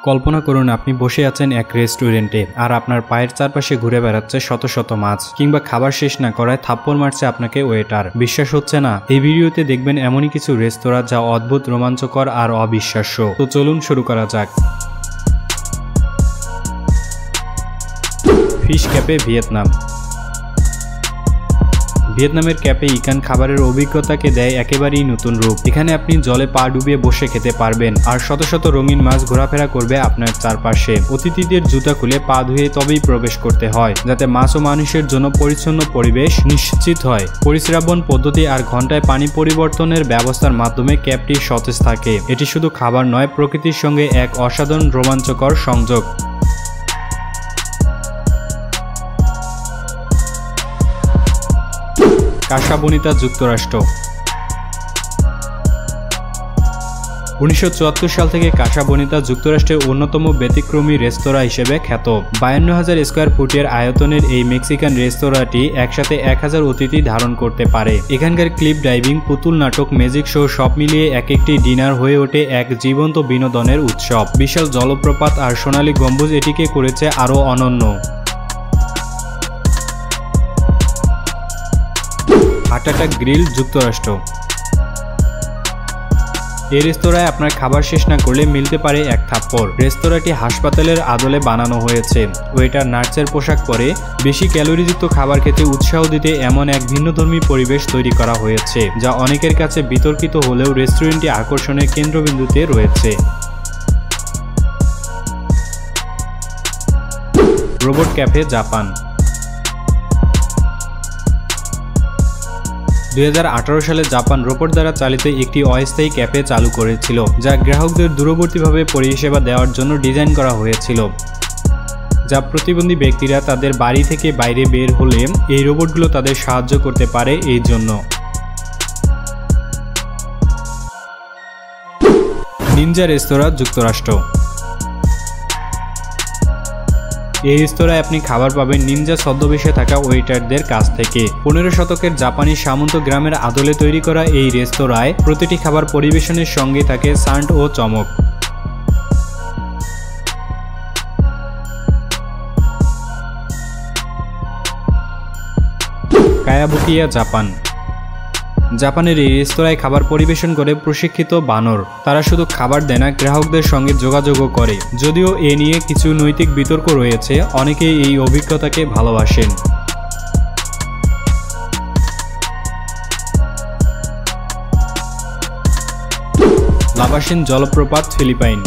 কল্পনা করুন আপনি বসে আছেন এক রেস্টুরেন্টে আর আপনার পায়ের চারপাশে ঘুরে বেড়াচ্ছে শত শত মাছ, কিংবা খাবার শেষ না করায় থাপ্পড় মারছে আপনাকে ওয়েটার। বিশ্বাস হচ্ছে না? এই ভিডিওতে দেখবেন এমনই কিছু রেস্তোরাঁ যা অদ্ভুত, রোমাঞ্চকর আর অবিশ্বাস্য। তো চলুন শুরু করা যাক। Fish cafe Vietnam. ভিয়েতনামের ক্যাফে ইকান খাবারের অভিজ্ঞতাকে দেয় একেবারেই নতুন রূপ। এখানে আপনি জলে পা ডুবিয়ে বসে খেতে পারবেন আর শত শত রঙিন মাছ ঘোরাফেরা করবে আপনার চারপাশে। অতিথিদের জুতা খুলে পা ধুয়ে তবেই প্রবেশ করতে হয়, যাতে মাছ ও মানুষের জন্য পরিচ্ছন্ন পরিবেশ নিশ্চিত হয়। পরিস্রাবন পদ্ধতি আর ঘন্টায় পানি পরিবর্তনের ব্যবস্থার মাধ্যমে ক্যাফটি সতেজ থাকে। এটি শুধু খাবার নয়, প্রকৃতির সঙ্গে এক অসাধারণ রোমাঞ্চকর সংযোগ। কাসা বনিতা, যুক্তরাষ্ট্র। 1974 সাল থেকে কাসা বনিতা যুক্তরাষ্ট্রের অন্যতম ব্যতিক্রমী রেস্তোরাঁ হিসেবে খ্যাত। 52,000 স্কোয়ার ফুটের আয়তনের এই মেক্সিকান রেস্তোরাঁটি একসাথে 1000 অতিথি ধারণ করতে পারে। এখানকার ক্লিপ ডাইভিং, পুতুল নাটক, ম্যাজিক শো সব মিলিয়ে এক একটি ডিনার হয়ে ওঠে এক জীবন্ত বিনোদনের উৎসব। বিশাল জলপ্রপাত আর সোনালী গম্বুজ এটিকে করেছে আরও অনন্য। হাটাটা গ্রিল, যুক্তরাষ্ট্র। এই রেস্তোরাঁয় আপনার খাবার শেষ না করলে মিলতে পারে এক থাপ্পড়। রেস্তোরাঁটি হাসপাতালের আদলে বানানো হয়েছে। ওয়েটার নার্সের পোশাক পরে বেশি ক্যালোরিযুক্ত খাবার খেতে উৎসাহ দিতে এমন এক ভিন্নধর্মী পরিবেশ তৈরি করা হয়েছে, যা অনেকের কাছে বিতর্কিত হলেও রেস্টুরেন্টটি আকর্ষণের কেন্দ্রবিন্দুতে রয়েছে। Robot cafe, Japan. 2018 সালে জাপান রোবট দ্বারা চালিত একটি অস্থায়ী ক্যাফে চালু করেছিল, যা গ্রাহকদের দূরবর্তীভাবে পরিষেবা দেওয়ার জন্য ডিজাইন করা হয়েছিল, যা প্রতিবন্ধী ব্যক্তিরা তাদের বাড়ি থেকে বাইরে বের হলে এই রোবটগুলো তাদের সাহায্য করতে পারে। এই জন্য নিনজা রেস্তোরাঁ, যুক্তরাষ্ট্র। এই রেস্তোরাঁয় আপনি খাবার পাবেন নিনজা ছদ্মবেশে থাকা ওয়েটারদের কাছ থেকে। 15 শতকের জাপানি সামন্ত গ্রামের আদলে তৈরি করা এই রেস্তোরাঁয় প্রতিটি খাবার পরিবেশনের সঙ্গে থাকে সান্ট ও চমক। কায়াবুকিয়া, জাপান। জাপানের এই রেস্তোরাঁয় খাবার পরিবেশন করে প্রশিক্ষিত বানর। তারা শুধু খাবার দেয় না, গ্রাহকদের সঙ্গে যোগাযোগও করে। যদিও এ নিয়ে কিছু নৈতিক বিতর্ক রয়েছে, অনেকেই এই অভিজ্ঞতাকে ভালোবাসেন। লাবাসিন জলপ্রপাত, ফিলিপাইন।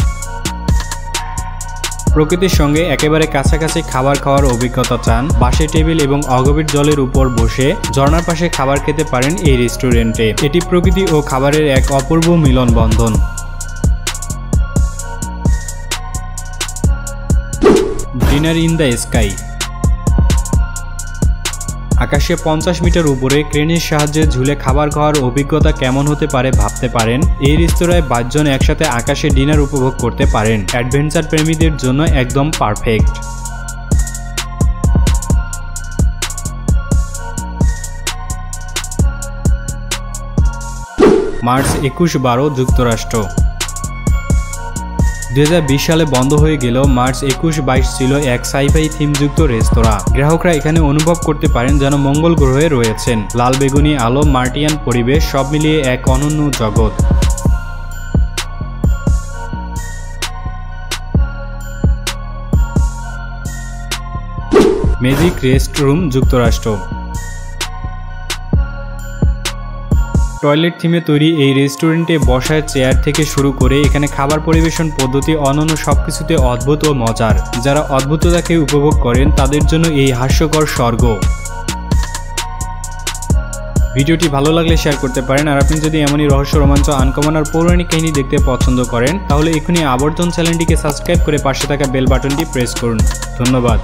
প্রকৃতির সঙ্গে একেবারে কাছাকাছি খাবার খাওয়ার অভিজ্ঞতা চান? বাঁশের টেবিল এবং অগভীর জলের উপর বসে ঝর্ণার পাশে খাবার খেতে পারেন এই রেস্টুরেন্টে। এটি প্রকৃতি ও খাবারের এক অপূর্ব মিলন বন্ধন। Dinner in the sky. আকাশে 50 মিটার উপরে ক্রেনের সাহায্যে ঝুলে খাবার খাওয়ার অভিজ্ঞতা কেমন হতে পারে ভাবতে পারেন। এই রেস্তোরাঁয় 5 জন একসাথে আকাশে ডিনার উপভোগ করতে পারেন। অ্যাডভেঞ্চার প্রেমীদের জন্য একদম পারফেক্ট। মার্চ 21-12, যুক্তরাষ্ট্র। 2020 সালে বন্ধ হয়ে গেলেও মার্চ 21-22 ছিল এক সাইফাই থিমযুক্ত রেস্তোরাঁ। গ্রাহকরা এখানে অনুভব করতে পারেন যেন মঙ্গল গ্রহে রয়েছেন। লাল বেগুনি আলো, মার্টিয়ান পরিবেশ সব মিলিয়ে এক অনন্য জগৎ। ম্যাজিক রেস্টরুম, যুক্তরাষ্ট্র। টয়লেট থিমে তৈরি এই রেস্টুরেন্টে বসার চেয়ার থেকে শুরু করে এখানে খাবার পরিবেশন পদ্ধতি অনন্য সবকিছুতে অদ্ভুত ও মজার। যারা অদ্ভুততাকে উপভোগ করেন তাদের জন্য এই হাস্যকর স্বর্গ। ভিডিওটি ভালো লাগলে শেয়ার করতে পারেন। আর আপনি যদি এমনই রহস্য, রোমাঞ্চ, আনকমন আর পৌরাণিক কাহিনী দেখতে পছন্দ করেন তাহলে এখনই আবর্তন চ্যানেলটিকে সাবস্ক্রাইব করে পাশে থাকা বেল বাটনটি প্রেস করুন। ধন্যবাদ।